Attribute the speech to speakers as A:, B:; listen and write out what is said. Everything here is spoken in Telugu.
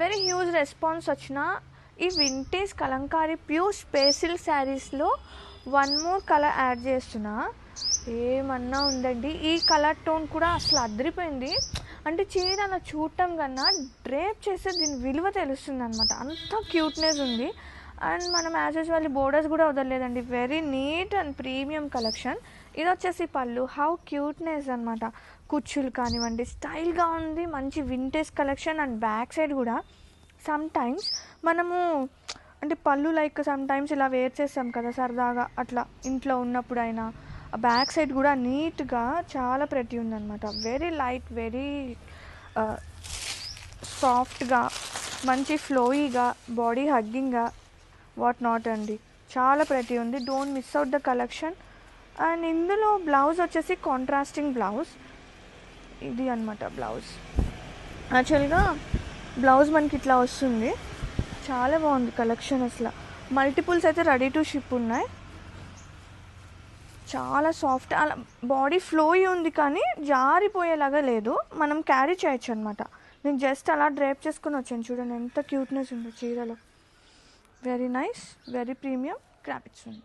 A: వెరీ హ్యూజ్ రెస్పాన్స్ వచ్చిన ఈ వింటేజ్ కలంకారీ ప్యూర్ స్పేసిల్ శారీస్లో వన్ మోర్ కలర్ యాడ్ చేస్తున్నా. ఏమన్నా ఉందండి, ఈ కలర్ టోన్ కూడా అసలు అదిరిపోయింది. అంటే చీర అలా చూడటం కన్నా డ్రేప్ చేస్తే దీని విలువ తెలుస్తుంది అనమాట, అంత క్యూట్నెస్ ఉంది. అండ్ మనం యాజ్ యూజువల్లీ బోర్డర్స్ కూడా వదలలేదండి, very neat and premium collection. ఇది వచ్చేసి పళ్ళు, హౌ క్యూట్నెస్ అనమాట. కుచ్చులు కానివ్వండి, స్టైల్గా ఉంది, మంచి vintage collection. And back side కూడా సమ్ టైమ్స్ మనము అంటే పళ్ళు లైక్ సమ్ టైమ్స్ ఇలా వేర్ చేస్తాం కదా సరదాగా, అట్లా ఇంట్లో ఉన్నప్పుడైనా బ్యాక్ సైడ్ కూడా నీట్గా చాలా ప్రతి ఉందన్నమాట. వెరీ లైట్, వెరీ సాఫ్ట్గా, మంచి ఫ్లోయీగా, బాడీ హగ్గింగ్గా, వాట్ నాట్ అండి, చాలా ప్రతి ఉంది. Don't miss out the collection. And ఇందులో బ్లౌజ్ వచ్చేసి కాంట్రాస్టింగ్ బ్లౌజ్, ఇది అనమాట బ్లౌజ్. యాక్చువల్గా బ్లౌజ్ మనకి ఇట్లా వస్తుంది, చాలా బాగుంది కలెక్షన్. అసలు మల్టిపుల్స్ అయితే రెడీ టు షిప్ ఉన్నాయి. చాలా సాఫ్ట్, అలా బాడీ ఫ్లోయి ఉంది కానీ జారిపోయేలాగా లేదు, మనం క్యారీ చేయొచ్చు అనమాట. నేను జస్ట్ అలా డ్రైప్ చేసుకుని వచ్చాను, చూడండి ఎంత క్యూట్నెస్ ఉందో చీరలో. Very nice, very premium, graphics ఉంది.